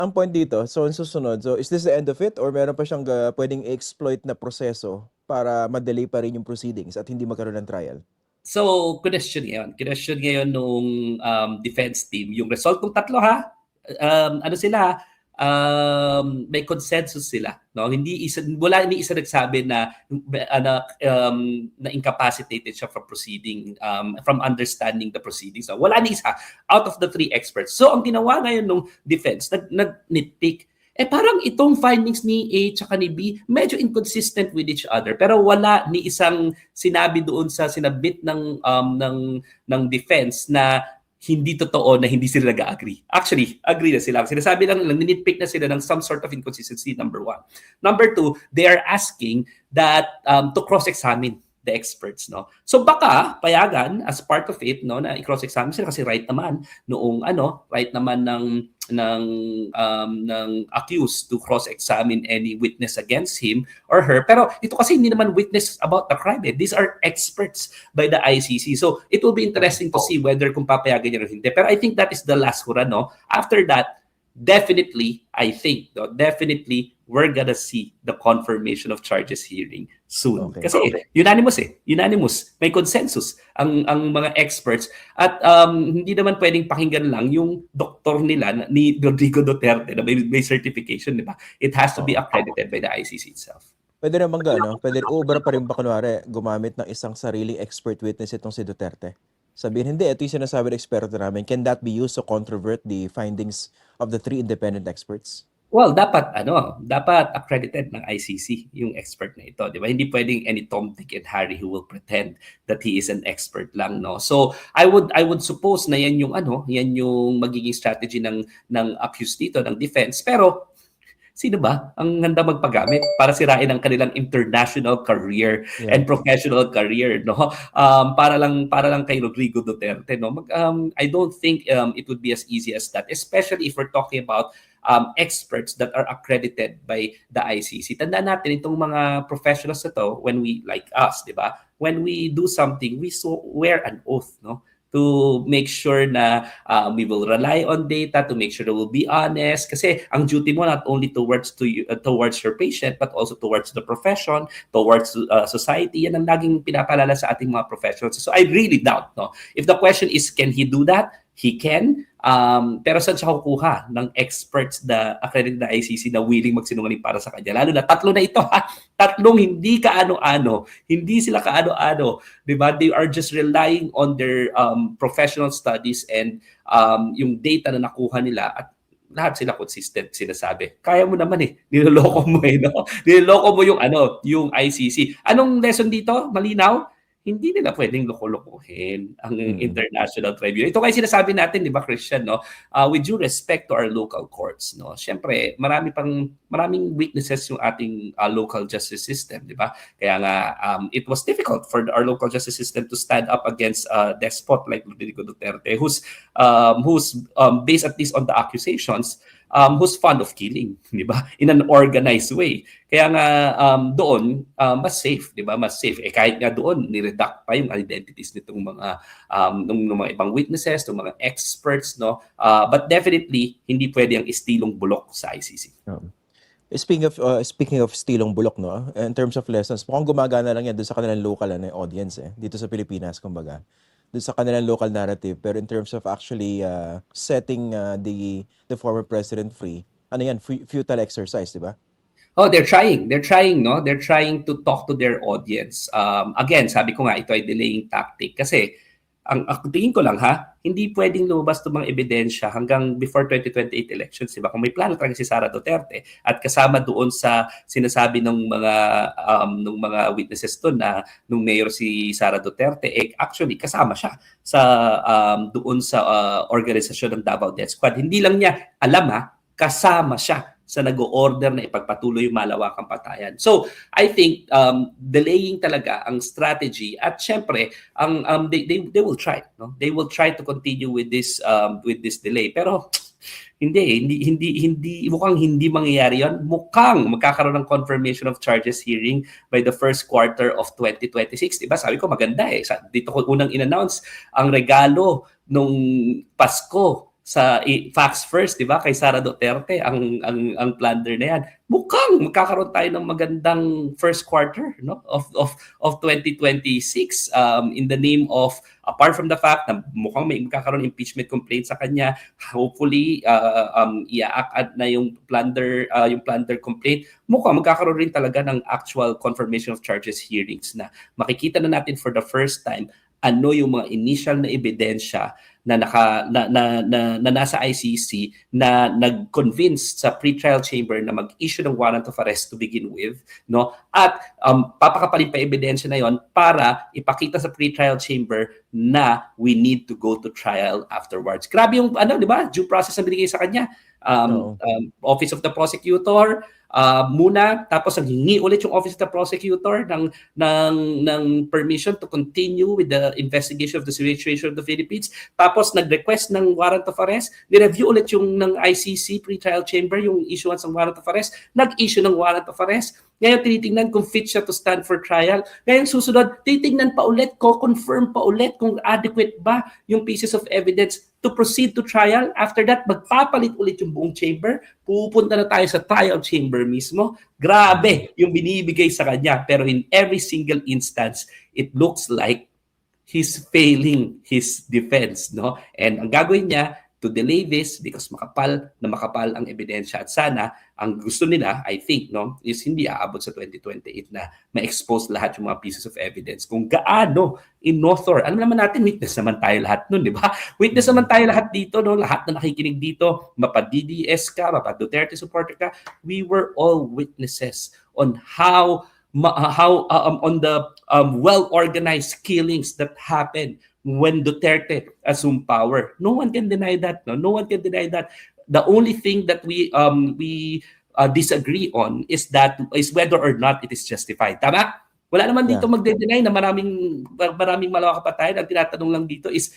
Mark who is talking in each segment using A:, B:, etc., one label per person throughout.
A: ang point dito, so ang susunod, so is this the end of it or meron pa siyang pwedeng i-exploit na proseso para ma-delay pa rin yung proceedings at hindi magkaroon ng trial?
B: So, question ngayon. Question ngayon nung defense team. Yung result ng tatlo ha, ano sila, may consensus sila. No? Wala ni isa nagsabi na, na incapacitated siya from proceeding, from understanding the proceedings. So, wala ni isa out of the three experts. So, ang ginawa ngayon nung defense, nag-nitpick, parang itong findings ni A tsaka ni B, medyo inconsistent with each other. Pero wala ni isang sinabi doon sa sinabit ng defense na hindi totoo na hindi sila nag-agree. Actually, agree na sila. Sinasabi lang, ninitpick na sila ng some sort of inconsistency, number one. Number two, they are asking that to cross-examine the experts, no. So baka payagan as part of it, no, na i-cross-examine sila kasi right naman right naman ng accused to cross-examine any witness against him or her. Pero ito kasi hindi naman witness about the crime. These are experts by the ICC. So it will be interesting to see whether kung papayagan niya o hindi. Pero I think that is the last hurrah, no. After that, definitely, I think, definitely, we're gonna see the confirmation of charges hearing soon.
A: Okay.
B: Kasi unanimous, may consensus ang mga experts at hindi naman pwedeng pakinggan lang yung doktor nila ni Rodrigo Duterte na may certification, di ba? It has to be accredited by the ICC itself.
A: Pwede naman pwede ubra pa rin ba kunwari gumamit ng isang sariling expert witness itong si Duterte? Sabihin, hindi, ito yung sinasabi ng eksperto namin. Can that be used to controvert the findings of the three independent experts?
B: Well, dapat accredited ng ICC yung expert na ito, di ba? Hindi pwedeng any Tom, Dick, and Harry who will pretend that he is an expert lang, no? So, I would suppose na yan yung magiging strategy ng accused dito, ng defense. Pero sino ba ang handa magpagamit para sirain ang kanilang international career and professional career, no? Para lang kay Rodrigo Duterte, no? I don't think it would be as easy as that, especially if we're talking about experts that are accredited by the ICC. Tandaan natin itong mga professionals na to, when we, like us, di ba? When we do something, we swear an oath, no? To make sure na we will rely on data, to make sure that we'll be honest. Kasi ang duty mo not only towards your patient, but also towards the profession, towards society. Yan ang laging pinapalala sa ating mga professionals. So I really doubt, no? If the question is, can he do that? He can. Pero saan siya kukuha ng experts na accredited na ICC na willing magsinungaling para sa kanya? Lalo na tatlo na ito, ha? Tatlong hindi kaano-ano. Hindi sila kaano-ano. Diba? They are just relying on their professional studies and yung data na nakuha nila at lahat sila consistent sinasabi. Kaya mo naman niloloko mo no? Niloloko mo yung ICC. Anong lesson dito? Malinaw? Hindi nila pwedeng loko-lokohin ang international tribunal. Ito kayo sinasabi natin, di ba, Christian, no? With due respect to our local courts, no? Siyempre, maraming weaknesses yung ating local justice system, di ba? Kaya nga, it was difficult for our local justice system to stand up against a despot like Rodrigo Duterte, who's based at least on the accusations, who's fond of killing, di ba? In an organized way. Kaya nga doon mas safe, di ba? Mas safe. Kahit nga doon ni-redact pa yung identities nitong mga ibang witnesses, ng mga experts, no? But definitely hindi pwede ang istilong bulok sa ICC.
A: Speaking of stilong bulok, no? In terms of lessons, mukhang gumagana lang yan doon sa kanilang local audience dito sa Pilipinas, kumbaga. Doon sa kanilang local narrative, pero in terms of actually setting the former president free, futile exercise, di ba?
B: Oh, they're trying, no? They're trying to talk to their audience. Again, sabi ko nga, ito ay delaying tactic kasi ang tingin ko lang hindi pwedeng lumabas itong mga ebidensya hanggang before 2028 elections, diba? Kung may plano talaga si Sara Duterte at kasama doon sa sinasabi ng mga witnesses doon na nung mayor si Sara Duterte, actually kasama siya sa doon sa organisasyon ng Davao Death Squad. Hindi lang niya alam kasama siya sa nag-o-order na ipagpatuloy yung malawakang patayan. So, I think delaying talaga ang strategy at syempre they will try, no? They will try to continue with this delay. Pero hindi mukhang hindi mangyayari 'yon. Mukhang magkakaroon ng confirmation of charges hearing by the first quarter of 2026. Diba? Sabi ko maganda Dito ko unang in-announce ang regalo nung Pasko Facts First, di ba? Kay Sara Duterte ang plunder na yan. Mukhang magkakaroon tayo ng magandang first quarter, no, of 2026, in the name of, apart from the fact na mukhang may magkakaroon impeachment complaint sa kanya, hopefully iaakad na yung plunder complaint. Mukhang magkakaroon rin talaga ng actual confirmation of charges hearings na makikita na natin for the first time ano yung mga initial na ebidensya na nasa ICC na nag-convince sa pretrial chamber na mag-issue ng warrant of arrest to begin with, no? At papakapalit pa ebidensya na yon para ipakita sa pretrial chamber na we need to go to trial afterwards. Grabe yung di ba? Due process na binigay sa kanya. Office of the Prosecutor muna, tapos naghingi ulit yung Office of the Prosecutor ng permission to continue with the investigation of the situation of the Philippines. Tapos nag-request ng warrant of arrest, ni-review ulit yung ng ICC pretrial chamber yung issuance ng warrant of arrest, nag-issue ng warrant of arrest. Ngayon tinitingnan kung fit siya to stand for trial. Ngayon susunod, titingnan pa ulit, confirm pa ulit kung adequate ba yung pieces of evidence to proceed to trial. After that, magpapalit ulit yung buong chamber. Pupunta na tayo sa trial chamber mismo. Grabe yung binibigay sa kanya. Pero in every single instance, it looks like he's failing his defense, no? And ang gagawin niya to delay this because makapal ang ebidensya. At sana, ang gusto nila, I think, no, is hindi aabot sa 2028 na ma-expose lahat yung mga pieces of evidence kung gaano in-author. Alam naman natin, witness naman tayo lahat nun, di ba? Witness naman tayo lahat dito, no? Lahat na nakikinig dito, mapa-DDS ka, mapa-Duterte supporter ka, we were all witnesses on how on the well-organized killings that happened when Duterte assumed power. No one can deny that. No one can deny that. The only thing that we disagree on is whether or not it is justified. Tama? Wala naman dito magde-deny na maraming malawakapatayan. Ang tinatanong lang dito is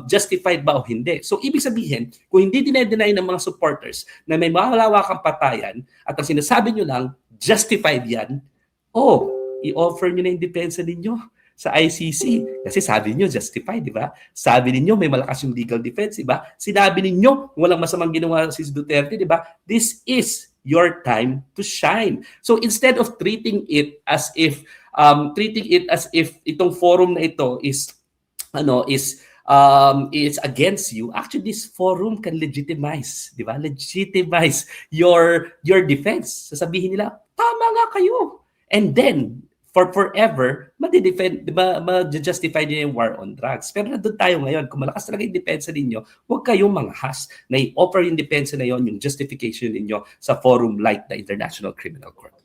B: justified ba o hindi. So ibig sabihin, kung hindi dinay-deny ng mga supporters na may malawakang patayan at ang sinasabi nyo lang, justified yan, i-offer nyo na yung depensa ninyo sa ICC. Kasi sabi niyo justified, di ba? Sabi niyo may malakas yung legal defense, di ba? Sinabi niyo walang masamang ginawa si Duterte, di ba? This is your time to shine. So instead of treating it as if itong forum na ito is against you, actually this forum can legitimize, di ba? Legitimize your defense. Sasabihin nila, tama nga kayo. And then for forever, ma-justify niyo yung war on drugs. Pero nandun tayo ngayon, kung malakas talaga yung depensa ninyo, huwag kayong manghas na i-offer yung depensa na yon, yung justification ninyo sa forum like the International Criminal Court.